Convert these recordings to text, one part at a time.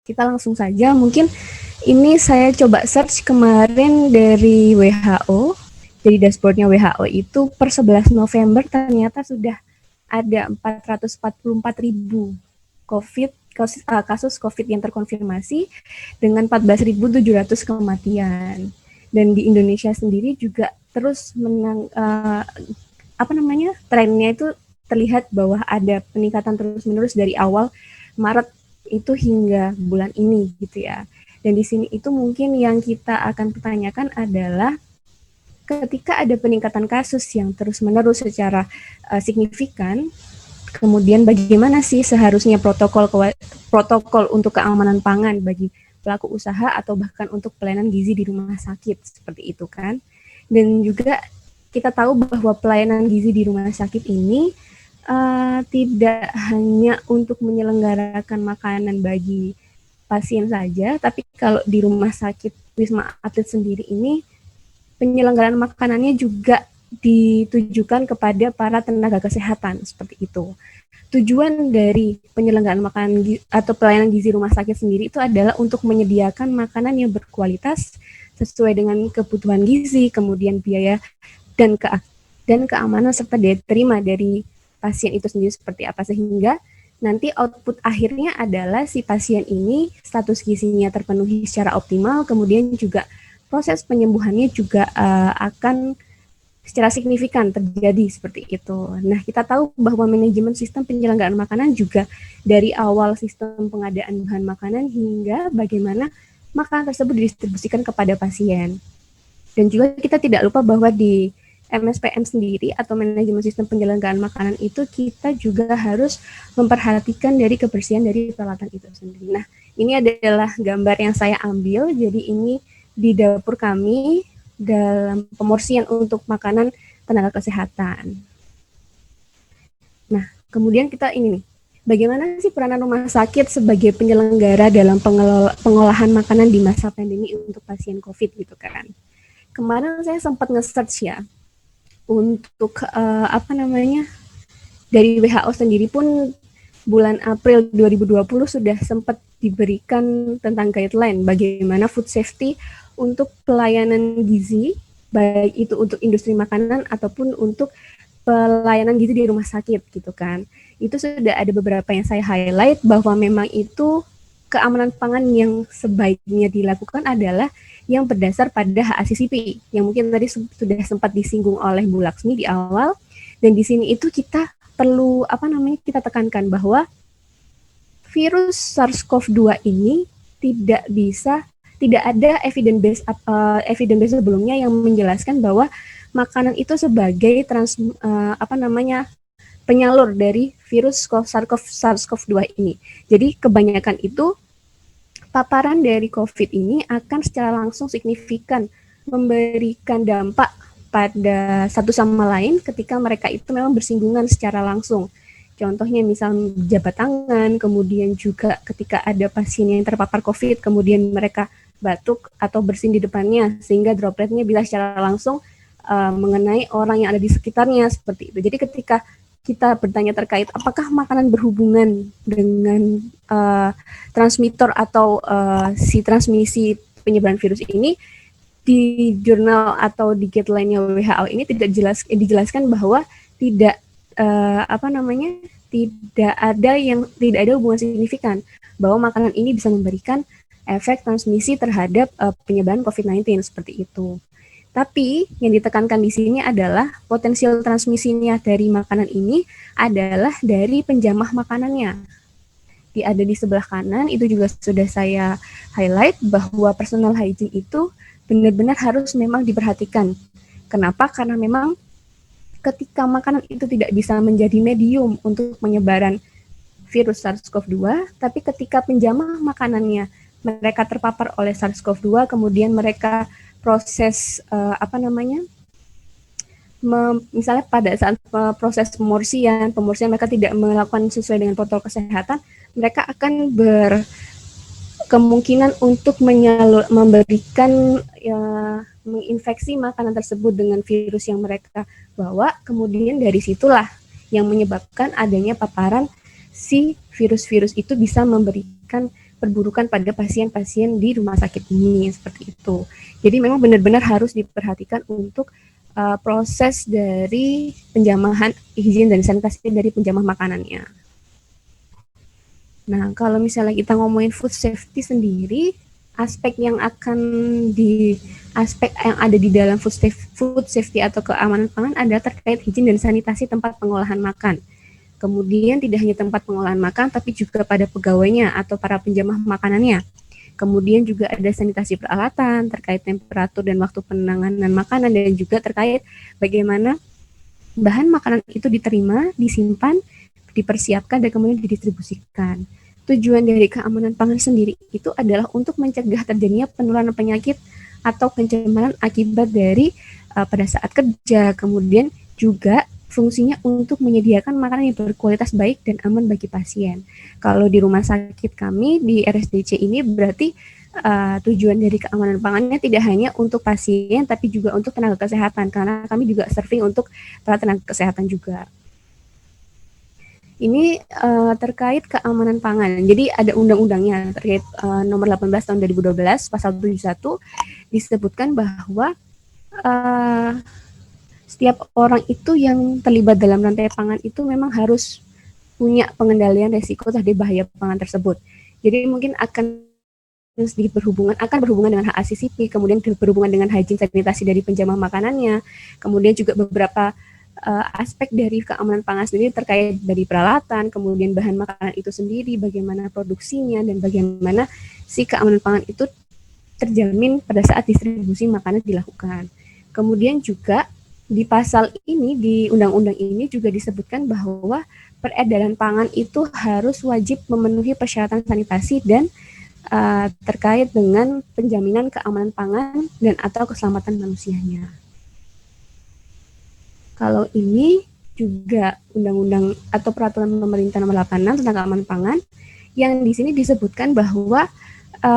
Kita langsung saja, mungkin ini saya coba search kemarin dari WHO, dari dashboardnya WHO itu per 11 November ternyata sudah ada 444.000 kasus COVID yang terkonfirmasi dengan 14.700 kematian. Dan di Indonesia sendiri juga terus trennya itu terlihat bahwa ada peningkatan terus-menerus dari awal Maret itu hingga bulan ini gitu ya. Dan di sini itu mungkin yang kita akan pertanyakan adalah ketika ada peningkatan kasus yang terus-menerus secara signifikan, kemudian bagaimana sih seharusnya protokol untuk keamanan pangan bagi pelaku usaha atau bahkan untuk pelayanan gizi di rumah sakit seperti itu kan. Dan juga kita tahu bahwa pelayanan gizi di rumah sakit ini tidak hanya untuk menyelenggarakan makanan bagi pasien saja, tapi kalau di rumah sakit Wisma Atlet sendiri ini penyelenggaraan makanannya juga ditujukan kepada para tenaga kesehatan seperti itu. Tujuan dari penyelenggaraan makanan atau pelayanan gizi rumah sakit sendiri itu adalah untuk menyediakan makanan yang berkualitas sesuai dengan kebutuhan gizi, kemudian biaya dan keamanan serta daya terima dari pasien itu sendiri seperti apa, sehingga nanti output akhirnya adalah si pasien ini status gizinya terpenuhi secara optimal, kemudian juga proses penyembuhannya juga akan secara signifikan terjadi seperti itu. Nah, kita tahu bahwa manajemen sistem penyelenggaraan makanan juga dari awal sistem pengadaan bahan makanan hingga bagaimana makanan tersebut didistribusikan kepada pasien. Dan juga kita tidak lupa bahwa di MSPM sendiri atau manajemen sistem penyelenggaraan makanan itu kita juga harus memperhatikan dari kebersihan dari peralatan itu sendiri. Nah, ini adalah gambar yang saya ambil, jadi ini di dapur kami dalam pemorsian untuk makanan tenaga kesehatan. Nah, kemudian kita ini nih, bagaimana sih peranan rumah sakit sebagai penyelenggara dalam pengolahan makanan di masa pandemi untuk pasien COVID gitu kan. Kemarin saya sempat nge-search ya, untuk dari WHO sendiri pun bulan April 2020 sudah sempat diberikan tentang guideline bagaimana food safety untuk pelayanan gizi, baik itu untuk industri makanan ataupun untuk pelayanan gizi di rumah sakit gitu kan. Itu sudah ada beberapa yang saya highlight bahwa memang itu keamanan pangan yang sebaiknya dilakukan adalah yang berdasar pada HACCP yang mungkin tadi sudah sempat disinggung oleh Bu Laksmi di awal. Dan di sini itu kita perlu kita tekankan bahwa virus SARS-CoV-2 ini tidak ada evidence base sebelumnya yang menjelaskan bahwa makanan itu sebagai penyalur dari virus SARS-CoV-2 ini. Jadi kebanyakan itu paparan dari COVID ini akan secara langsung signifikan memberikan dampak pada satu sama lain ketika mereka itu memang bersinggungan secara langsung. Contohnya misal jabat tangan, kemudian juga ketika ada pasien yang terpapar COVID, kemudian mereka batuk atau bersin di depannya, sehingga dropletnya bisa secara langsung mengenai orang yang ada di sekitarnya, seperti itu. Jadi ketika kita bertanya terkait apakah makanan berhubungan dengan transmitter atau si transmisi penyebaran virus ini, di jurnal atau di guideline-nya WHO ini dijelaskan bahwa tidak tidak ada hubungan signifikan bahwa makanan ini bisa memberikan efek transmisi terhadap penyebaran COVID-19 seperti itu. Tapi yang ditekankan di sini adalah potensial transmisinya dari makanan ini adalah dari penjamah makanannya. Ada di sebelah kanan itu juga sudah saya highlight bahwa personal hygiene itu benar-benar harus memang diperhatikan. Kenapa? Karena memang ketika makanan itu tidak bisa menjadi medium untuk penyebaran virus SARS-CoV-2, tapi ketika penjamah makanannya mereka terpapar oleh SARS-CoV-2, kemudian mereka proses misalnya pada saat proses pemorsian mereka tidak melakukan sesuai dengan protokol kesehatan, mereka akan berkemungkinan untuk memberikan menginfeksi makanan tersebut dengan virus yang mereka bawa, kemudian dari situlah yang menyebabkan adanya paparan si virus-virus itu bisa memberikan perburukan pada pasien-pasien di rumah sakit ini, seperti itu. Jadi memang benar-benar harus diperhatikan untuk proses dari penjamahan higien dan sanitasi dari penjamah makanannya. Nah, kalau misalnya kita ngomongin food safety sendiri, aspek yang ada di dalam food safety atau keamanan pangan adalah terkait higien dan sanitasi tempat pengolahan makan. Kemudian tidak hanya tempat pengolahan makan, tapi juga pada pegawainya atau para penjamah makanannya. Kemudian juga ada sanitasi peralatan terkait temperatur dan waktu penanganan makanan, dan juga terkait bagaimana bahan makanan itu diterima, disimpan, dipersiapkan, dan kemudian didistribusikan. Tujuan dari keamanan pangan sendiri itu adalah untuk mencegah terjadinya penularan penyakit atau pencemaran akibat dari pada saat kerja. Kemudian juga fungsinya untuk menyediakan makanan yang berkualitas baik dan aman bagi pasien. Kalau di rumah sakit kami di RSDC ini berarti tujuan dari keamanan pangannya tidak hanya untuk pasien, tapi juga untuk tenaga kesehatan, karena kami juga serving untuk para tenaga kesehatan juga. Ini terkait keamanan pangan. Jadi ada undang-undangnya terkait nomor 18 tahun 2012 pasal 71 disebutkan bahwa setiap orang itu yang terlibat dalam rantai pangan itu memang harus punya pengendalian resiko terhadap bahaya pangan tersebut. Jadi mungkin akan sedikit berhubungan dengan hak asasi sipil, kemudian berhubungan dengan hygiene sanitasi dari penjamah makanannya, kemudian juga beberapa aspek dari keamanan pangan sendiri terkait dari peralatan, kemudian bahan makanan itu sendiri, bagaimana produksinya, dan bagaimana si keamanan pangan itu terjamin pada saat distribusi makanan dilakukan. Kemudian juga di pasal ini, di undang-undang ini juga disebutkan bahwa peredaran pangan itu harus wajib memenuhi persyaratan sanitasi dan terkait dengan penjaminan keamanan pangan dan atau keselamatan manusianya. Kalau ini juga undang-undang atau peraturan pemerintah nomor 86 tentang keamanan pangan, yang di sini disebutkan bahwa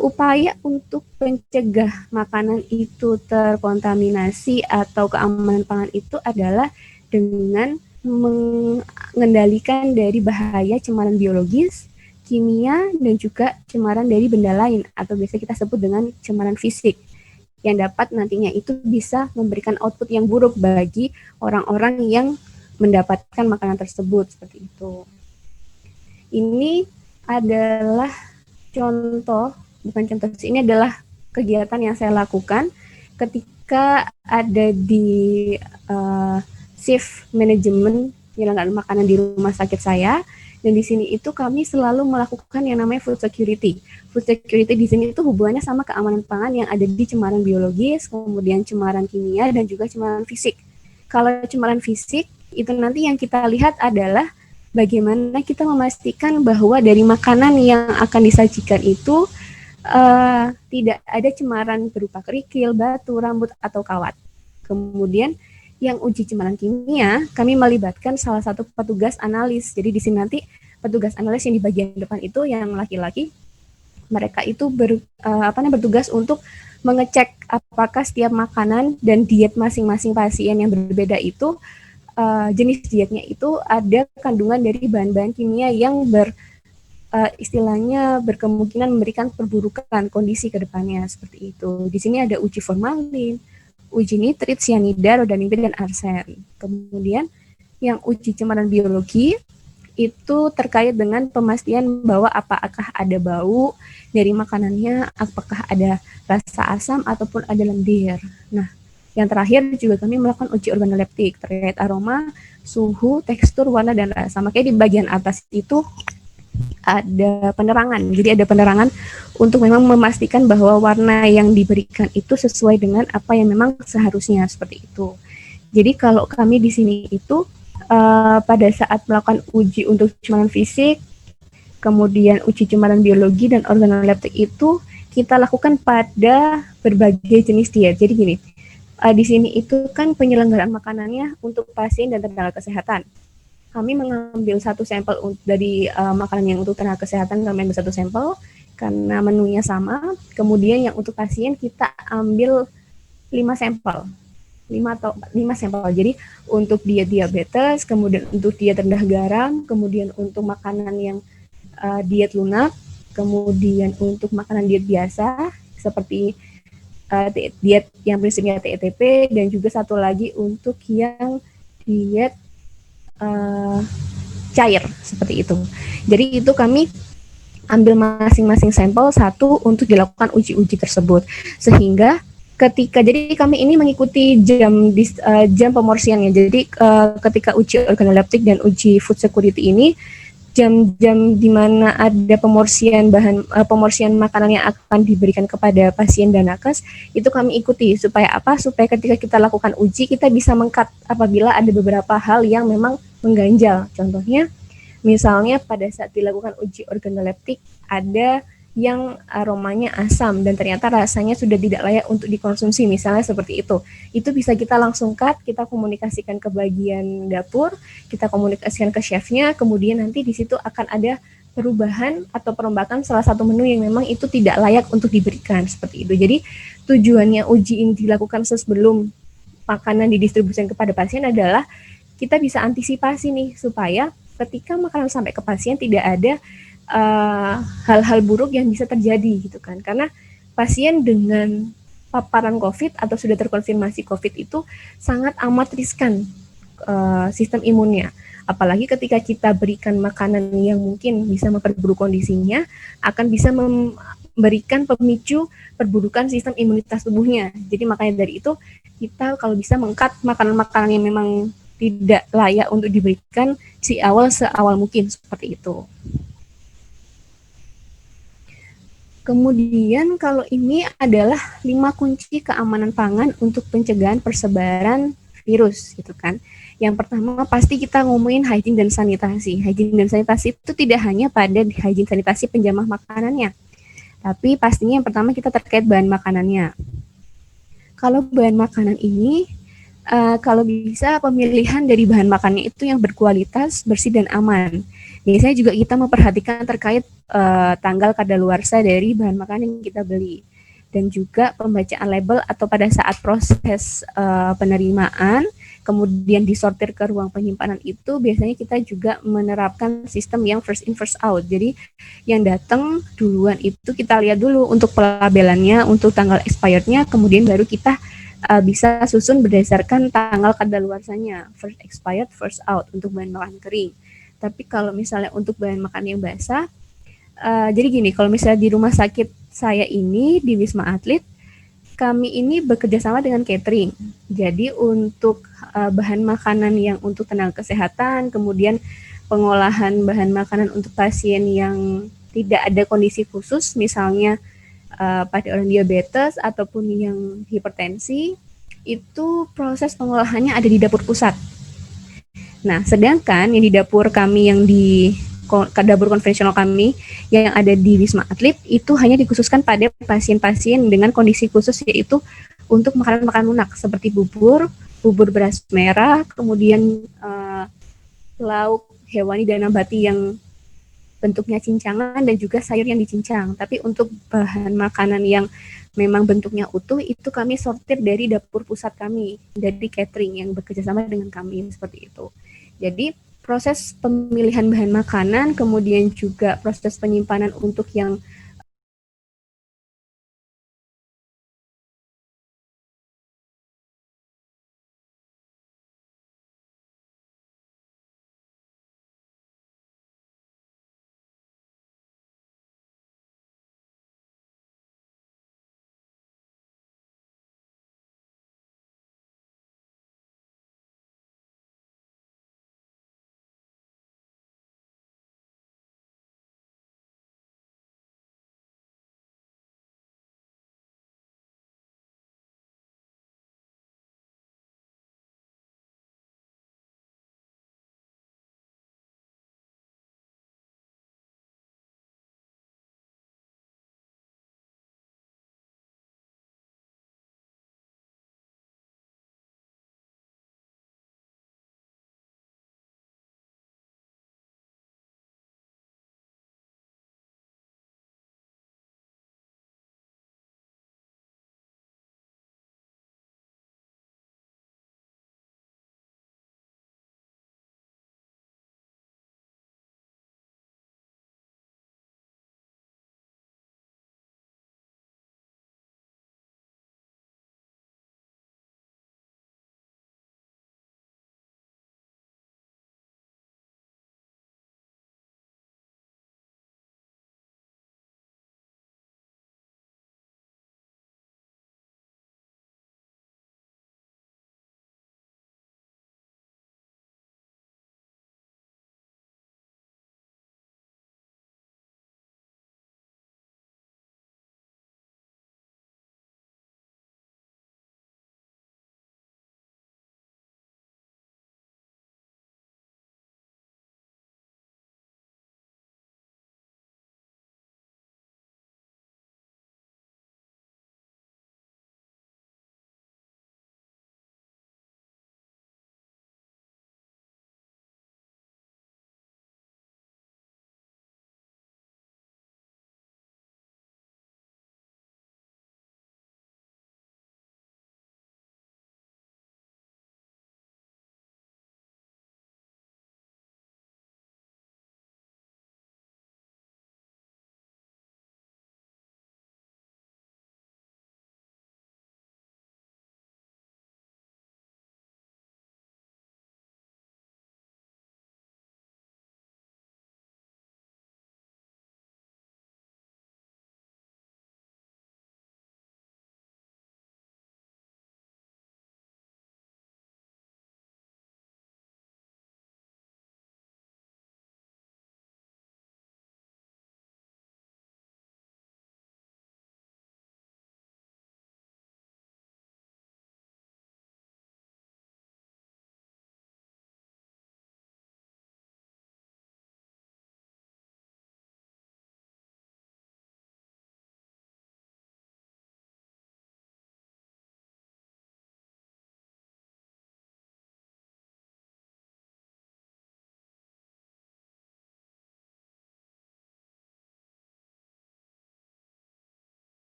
upaya untuk mencegah makanan itu terkontaminasi atau keamanan pangan itu adalah dengan mengendalikan dari bahaya cemaran biologis, kimia, dan juga cemaran dari benda lain atau biasa kita sebut dengan cemaran fisik, yang dapat nantinya itu bisa memberikan output yang buruk bagi orang-orang yang mendapatkan makanan tersebut, seperti itu. Ini adalah ini adalah kegiatan yang saya lakukan ketika ada di shift manajemen penyelenggaraan makanan di rumah sakit saya. Dan di sini itu kami selalu melakukan yang namanya food security. Food security di sini itu hubungannya sama keamanan pangan yang ada di cemaran biologis, kemudian cemaran kimia, dan juga cemaran fisik. Kalau cemaran fisik, itu nanti yang kita lihat adalah bagaimana kita memastikan bahwa dari makanan yang akan disajikan itu tidak ada cemaran berupa kerikil, batu, rambut, atau kawat. Kemudian yang uji cemaran kimia, kami melibatkan salah satu petugas analis. Jadi di sini nanti petugas analis yang di bagian depan itu yang laki-laki, mereka itu bertugas untuk mengecek apakah setiap makanan dan diet masing-masing pasien yang berbeda itu jenis dietnya itu ada kandungan dari bahan-bahan kimia yang istilahnya berkemungkinan memberikan perburukan kondisi ke depannya, seperti itu. Di sini ada uji formalin, uji nitrit, cyanida, rodanipin, dan arsen. Kemudian yang uji cemaran biologi itu terkait dengan pemastian bahwa apakah ada bau dari makanannya, apakah ada rasa asam ataupun ada lendir. Nah, yang terakhir juga kami melakukan uji organoleptik terkait aroma, suhu, tekstur, warna, dan rasa. Makanya di bagian atas itu ada penerangan. Jadi ada penerangan untuk memang memastikan bahwa warna yang diberikan itu sesuai dengan apa yang memang seharusnya, seperti itu. Jadi kalau kami di sini itu pada saat melakukan uji untuk cemaran fisik, kemudian uji cemaran biologi dan organoleptik itu kita lakukan pada berbagai jenis diet. Jadi gini, di sini itu kan penyelenggaraan makanannya untuk pasien dan tenaga kesehatan. Kami mengambil satu sampel dari makanan yang untuk tenaga kesehatan, kami ambil satu sampel karena menunya sama. Kemudian yang untuk pasien kita ambil 5 sampel. 5 sampel. Jadi untuk diabetes, kemudian untuk diet rendah garam, kemudian untuk makanan yang diet lunak, kemudian untuk makanan diet biasa seperti diet yang prinsipnya TETP, dan juga satu lagi untuk yang diet cair seperti itu. Jadi itu kami ambil masing-masing sampel satu untuk dilakukan uji-uji tersebut, sehingga ketika jadi kami ini mengikuti jam pemorsiannya. Jadi ketika uji organoleptik dan uji food security ini jam-jam di mana ada pemorsian makanan yang akan diberikan kepada pasien dan nakes, itu kami ikuti supaya apa? Supaya ketika kita lakukan uji kita bisa meng-cut apabila ada beberapa hal yang memang mengganjal. Contohnya misalnya pada saat dilakukan uji organoleptik ada yang aromanya asam dan ternyata rasanya sudah tidak layak untuk dikonsumsi, misalnya seperti itu. Itu bisa kita langsung cut, kita komunikasikan ke bagian dapur, kita komunikasikan ke chefnya, kemudian nanti di situ akan ada perubahan atau perombakan salah satu menu yang memang itu tidak layak untuk diberikan, seperti itu. Jadi tujuannya uji ini dilakukan sebelum makanan didistribusikan kepada pasien adalah kita bisa antisipasi nih, supaya ketika makanan sampai ke pasien tidak ada hal-hal buruk yang bisa terjadi gitu kan, karena pasien dengan paparan COVID atau sudah terkonfirmasi COVID itu sangat amat riskan sistem imunnya, apalagi ketika kita berikan makanan yang mungkin bisa memperburuk kondisinya, akan bisa memberikan pemicu perburukan sistem imunitas tubuhnya. Jadi makanya dari itu kita kalau bisa meng-cut makanan-makanan yang memang tidak layak untuk diberikan seawal mungkin, seperti itu. Kemudian kalau ini adalah 5 kunci keamanan pangan untuk pencegahan persebaran virus gitu kan. Yang pertama pasti kita ngomongin hygiene dan sanitasi. Hygiene dan sanitasi itu tidak hanya pada hygiene sanitasi penjamah makanannya, tapi pastinya yang pertama kita terkait bahan makanannya. Kalau bahan makanan ini kalau bisa pemilihan dari bahan makannya itu yang berkualitas, bersih dan aman. Biasanya juga kita memperhatikan terkait tanggal kadaluarsa dari bahan makanan yang kita beli, dan juga pembacaan label atau pada saat proses penerimaan kemudian disortir ke ruang penyimpanan itu biasanya kita juga menerapkan sistem yang first in first out. Jadi yang datang duluan itu kita lihat dulu untuk pelabelannya, untuk tanggal expirednya, kemudian baru kita bisa susun berdasarkan tanggal kadaluarsanya, first expired, first out untuk bahan makan kering. Tapi kalau misalnya untuk bahan makan yang basah, jadi gini, kalau misalnya di rumah sakit saya ini di Wisma Atlet, kami ini bekerja sama dengan catering. Jadi untuk bahan makanan yang untuk tenaga kesehatan, kemudian pengolahan bahan makanan untuk pasien yang tidak ada kondisi khusus, misalnya pada orang diabetes ataupun yang hipertensi, itu proses pengolahannya ada di dapur pusat. Nah, sedangkan yang di dapur kami yang di dapur konvensional kami yang ada di Wisma Atlet itu hanya dikhususkan pada pasien-pasien dengan kondisi khusus, yaitu untuk makanan-makanan lunak seperti bubur beras merah, kemudian lauk hewani dan nabati yang bentuknya cincangan dan juga sayur yang dicincang. Tapi untuk bahan makanan yang memang bentuknya utuh itu kami sortir dari dapur pusat kami, dari catering yang bekerjasama dengan kami, seperti itu. Jadi proses pemilihan bahan makanan, kemudian juga proses penyimpanan untuk yang